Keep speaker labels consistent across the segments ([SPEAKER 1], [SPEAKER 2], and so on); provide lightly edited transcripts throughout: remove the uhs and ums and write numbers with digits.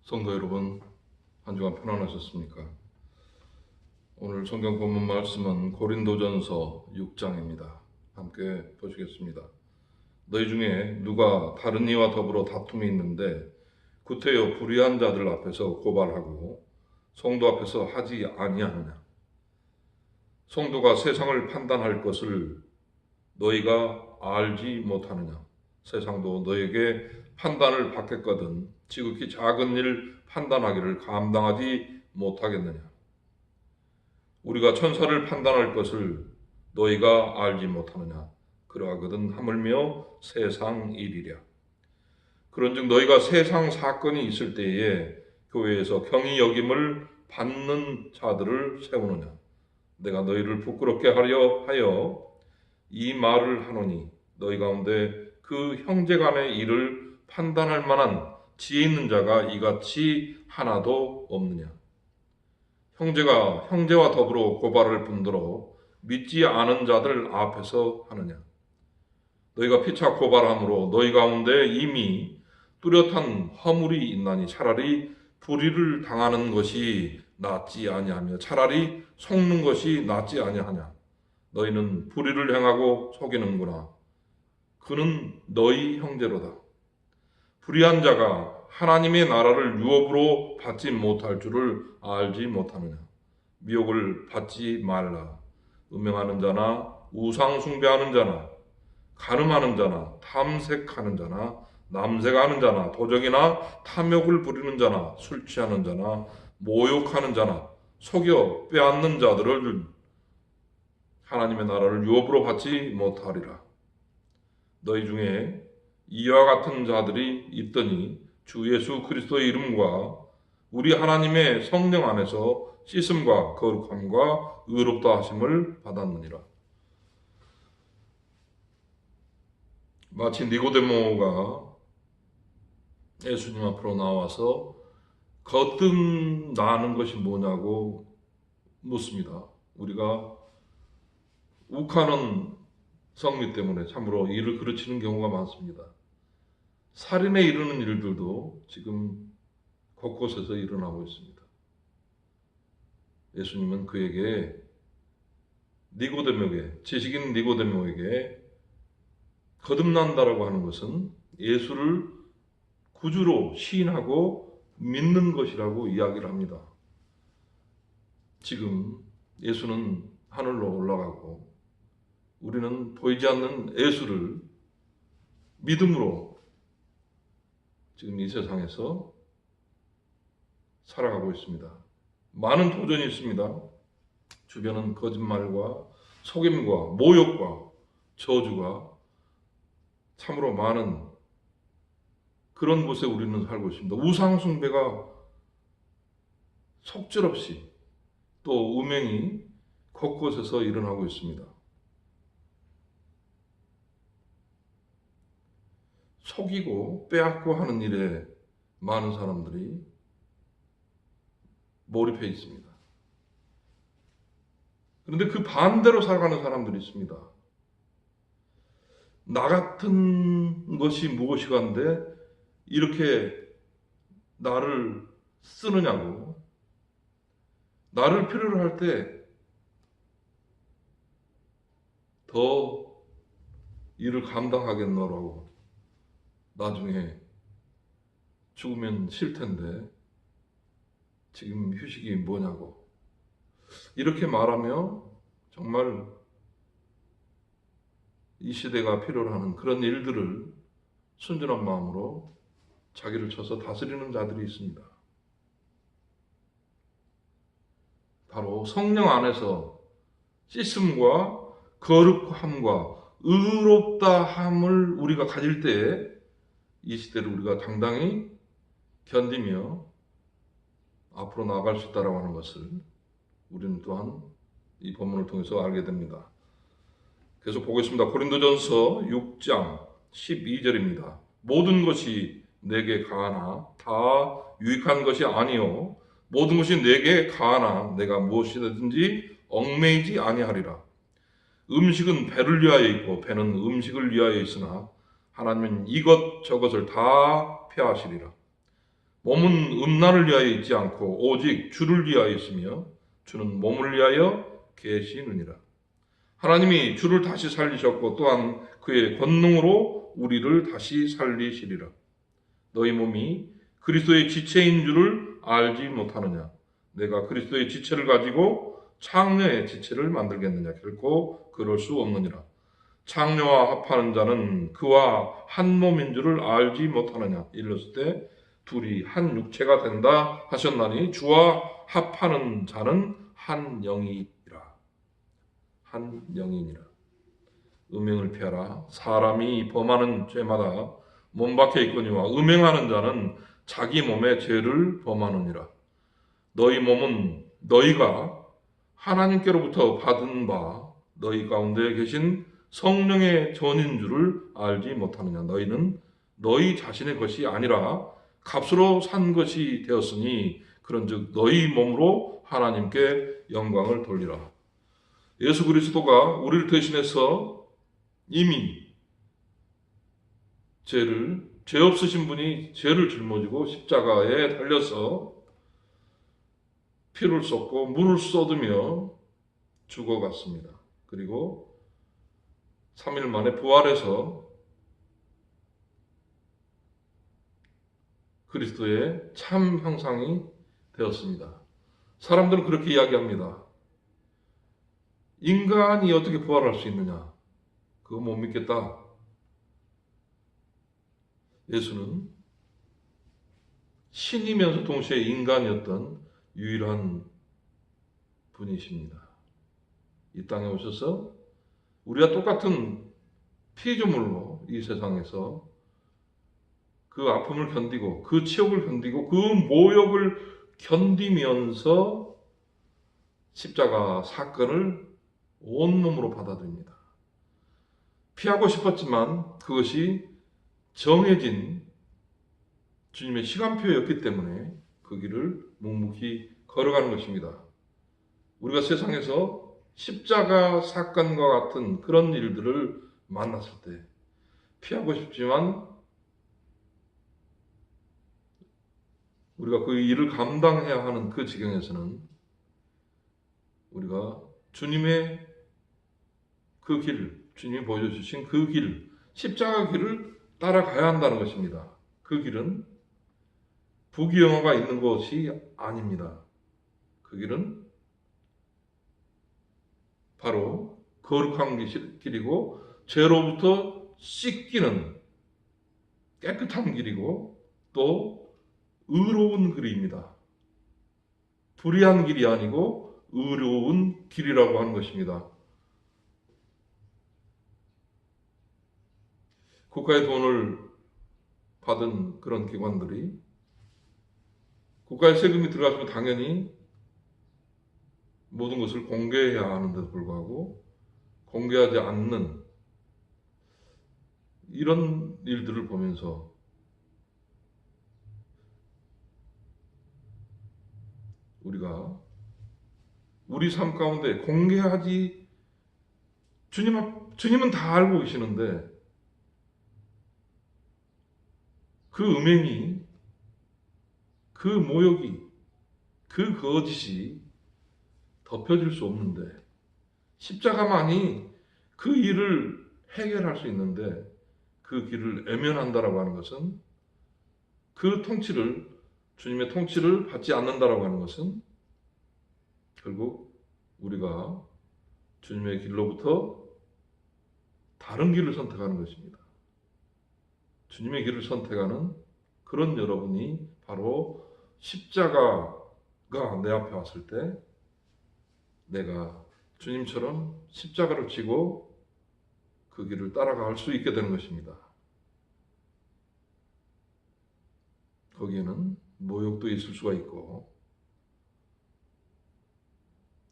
[SPEAKER 1] 성도 여러분, 한 주간 편안하셨습니까? 오늘 성경 본문 말씀은 고린도전서 6장입니다. 함께 보시겠습니다. 너희 중에 누가 다른 이와 더불어 다툼이 있는데 구태여 불의한 자들 앞에서 고발하고 성도 앞에서 하지 아니하느냐? 성도가 세상을 판단할 것을 너희가 알지 못하느냐? 세상도 너에게 판단을 받겠거든 지극히 작은 일 판단하기를 감당하지 못하겠느냐? 우리가 천사를 판단할 것을 너희가 알지 못하느냐? 그러하거든 하물며 세상 일이랴. 그런즉 너희가 세상 사건이 있을 때에 교회에서 경히 여김을 받는 자들을 세우느냐? 내가 너희를 부끄럽게 하려 하여 이 말을 하노니 너희 가운데 그 형제간의 일을 판단할 만한 지혜 있는 자가 이같이 하나도 없느냐? 형제가 형제와 더불어 고발할 뿐더러 믿지 않은 자들 앞에서 하느냐? 너희가 피차 고발함으로 너희 가운데 이미 뚜렷한 허물이 있나니 차라리 불의를 당하는 것이 낫지 아니하며 차라리 속는 것이 낫지 아니하냐? 너희는 불의를 행하고 속이는구나. 그는 너희 형제로다. 불의한 자가 하나님의 나라를 유업으로 받지 못할 줄을 알지 못하느냐? 미혹을 받지 말라. 음행하는 자나 우상 숭배하는 자나 간음하는 자나 탐색하는 자나 남색하는 자나 도적이나 탐욕을 부리는 자나 술 취하는 자나 모욕하는 자나 속여 빼앗는 자들을 하나님의 나라를 유업으로 받지 못하리라. 너희 중에 이와 같은 자들이 있더니 주 예수 그리스도의 이름과 우리 하나님의 성령 안에서 씻음과 거룩함과 의롭다 하심을 받았느니라. 마치 니고데모가 예수님 앞으로 나와서 거듭나는 것이 뭐냐고 묻습니다. 우리가 욱하는 성미 때문에 참으로 일을 그르치는 경우가 많습니다. 살인에 이르는 일들도 지금 곳곳에서 일어나고 있습니다. 예수님은 그에게 니고데모에게 지식인 니고데모에게 거듭난다라고 하는 것은 예수를 구주로 시인하고 믿는 것이라고 이야기를 합니다. 지금 예수는 하늘로 올라가고 우리는 보이지 않는 예수를 믿음으로 지금 이 세상에서 살아가고 있습니다. 많은 도전이 있습니다. 주변은 거짓말과 속임과 모욕과 저주가 참으로 많은 그런 곳에 우리는 살고 있습니다. 우상 숭배가 속절없이 또 음행이 곳곳에서 일어나고 있습니다. 속이고 빼앗고 하는 일에 많은 사람들이 몰입해 있습니다. 그런데 그 반대로 살아가는 사람들이 있습니다. 나 같은 것이 무엇이간데 이렇게 나를 쓰느냐고, 나를 필요로 할 때 더 일을 감당하겠노라고, 나중에 죽으면 쉴 텐데 지금 휴식이 뭐냐고 이렇게 말하며 정말 이 시대가 필요로 하는 그런 일들을 순전한 마음으로 자기를 쳐서 다스리는 자들이 있습니다. 바로 성령 안에서 씻음과 거룩함과 의롭다함을 우리가 가질 때에 이 시대를 우리가 당당히 견디며 앞으로 나아갈 수 있다고 하는 것을 우리는 또한 이 본문을 통해서 알게 됩니다. 계속 보겠습니다. 고린도전서 6장 12절입니다. 모든 것이 내게 가하나 다 유익한 것이 아니요 모든 것이 내게 가하나 내가 무엇이든지 얽매이지 아니하리라. 음식은 배를 위하여 있고 배는 음식을 위하여 있으나 하나님은 이것 저것을 다 폐하시리라. 몸은 음란을 위하여 있지 않고 오직 주를 위하여 있으며 주는 몸을 위하여 계시느니라. 하나님이 주를 다시 살리셨고 또한 그의 권능으로 우리를 다시 살리시리라. 너희 몸이 그리스도의 지체인 줄을 알지 못하느냐? 내가 그리스도의 지체를 가지고 창녀의 지체를 만들겠느냐? 결코 그럴 수 없느니라. 창녀와 합하는 자는 그와 한 몸인 줄을 알지 못하느냐? 이르렀을 때 둘이 한 육체가 된다 하셨나니 주와 합하는 자는 한 영이라. 한 영이니라. 음행을 피하라. 사람이 범하는 죄마다 몸 밖에 있거니와 음행하는 자는 자기 몸의 죄를 범하느니라. 너희 몸은 너희가 하나님께로부터 받은 바 너희 가운데 계신 성령의 전인 줄을 알지 못하느냐. 너희는 너희 자신의 것이 아니라 값으로 산 것이 되었으니 그런즉 너희 몸으로 하나님께 영광을 돌리라. 예수 그리스도가 우리를 대신해서 이미 죄 없으신 분이 죄를 짊어지고 십자가에 달려서 피를 쏟고 물을 쏟으며 죽어갔습니다. 그리고 3일 만에 부활해서 그리스도의 참 형상이 되었습니다. 사람들은 그렇게 이야기합니다. 인간이 어떻게 부활할 수 있느냐? 그거 못 믿겠다. 예수는 신이면서 동시에 인간이었던 유일한 분이십니다. 이 땅에 오셔서 우리가 똑같은 피조물로 이 세상에서 그 아픔을 견디고 그 치욕을 견디고 그 모욕을 견디면서 십자가 사건을 온몸으로 받아들입니다. 피하고 싶었지만 그것이 정해진 주님의 시간표였기 때문에 그 길을 묵묵히 걸어가는 것입니다. 우리가 세상에서 십자가 사건과 같은 그런 일들을 만났을 때 피하고 싶지만 우리가 그 일을 감당해야 하는 그 지경에서는 우리가 주님의 그 길, 주님이 보여주신 그 길, 십자가 길을 따라가야 한다는 것입니다. 그 길은 부귀영화가 있는 것이 아닙니다. 그 길은 바로 거룩한 길이고 죄로부터 씻기는 깨끗한 길이고 또 의로운 길입니다. 불의한 길이 아니고 의로운 길이라고 하는 것입니다. 국가의 돈을 받은 그런 기관들이 국가의 세금이 들어가면 당연히 모든 것을 공개해야 하는데도 불구하고 공개하지 않는 이런 일들을 보면서 우리가 우리 삶 가운데 공개하지 주님은 다 알고 계시는데 그 음행이 그 모욕이 그 거짓이 덮여질 수 없는데 십자가만이 그 일을 해결할 수 있는데 그 길을 애면한다라고 하는 것은 그 통치를 주님의 통치를 받지 않는다라고 하는 것은 결국 우리가 주님의 길로부터 다른 길을 선택하는 것입니다. 주님의 길을 선택하는 그런 여러분이 바로 십자가가 내 앞에 왔을 때 내가 주님처럼 십자가를 지고 그 길을 따라갈 수 있게 되는 것입니다. 거기에는 모욕도 있을 수가 있고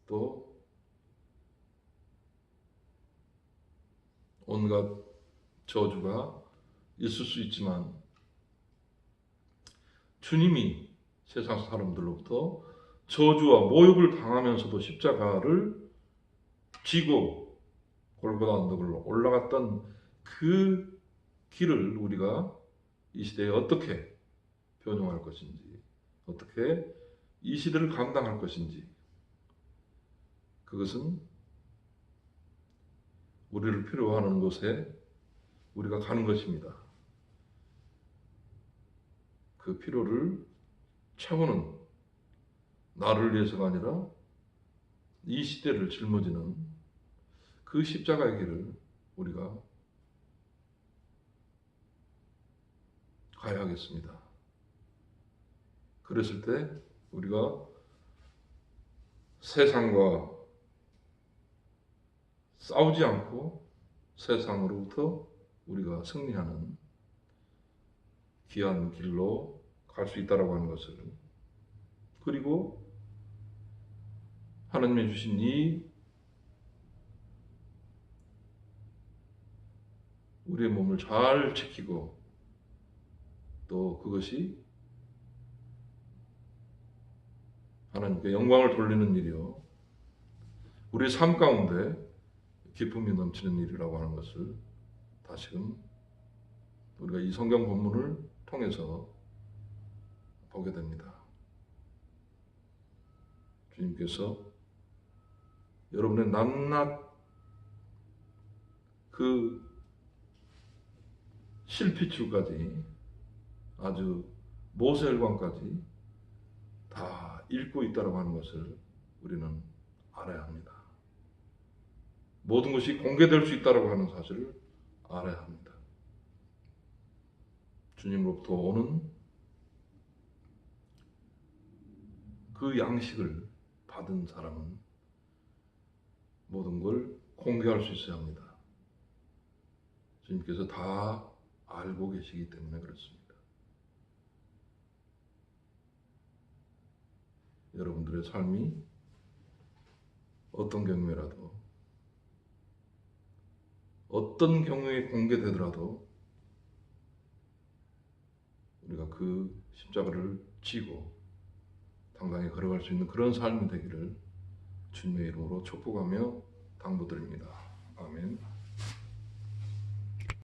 [SPEAKER 1] 또 온갖 저주가 있을 수 있지만 주님이 세상 사람들로부터 저주와 모욕을 당하면서도 십자가를 지고 골고다 언덕으로 올라갔던 그 길을 우리가 이 시대에 어떻게 변용할 것인지, 어떻게 이 시대를 감당할 것인지, 그것은 우리를 필요로 하는 곳에 우리가 가는 것입니다. 그 필요를 채우는, 나를 위해서가 아니라 이 시대를 짊어지는 그 십자가의 길을 우리가 가야 하겠습니다. 그랬을 때 우리가 세상과 싸우지 않고 세상으로부터 우리가 승리하는 귀한 길로 갈 수 있다라고 하는 것을, 그리고 하나님이 주신 이 우리의 몸을 잘 지키고 또 그것이 하나님께 영광을 돌리는 일이요, 우리의 삶 가운데 기쁨이 넘치는 일이라고 하는 것을 다시금 우리가 이 성경 본문을 통해서 보게 됩니다. 주님께서 여러분의 낱낱 그 실핏줄까지, 아주 모세혈관까지 다 읽고 있다고 하는 것을 우리는 알아야 합니다. 모든 것이 공개될 수 있다고 하는 사실을 알아야 합니다. 주님으로부터 오는 그 양식을 받은 사람은 모든 걸 공개할 수 있어야 합니다. 주님께서 다 알고 계시기 때문에 그렇습니다. 여러분들의 삶이 어떤 경우에라도, 어떤 경우에 공개되더라도 우리가 그 십자가를 지고 당당히 걸어갈 수 있는 그런 삶이 되기를 주님의 이름으로 축복하며 당부드립니다. 아멘.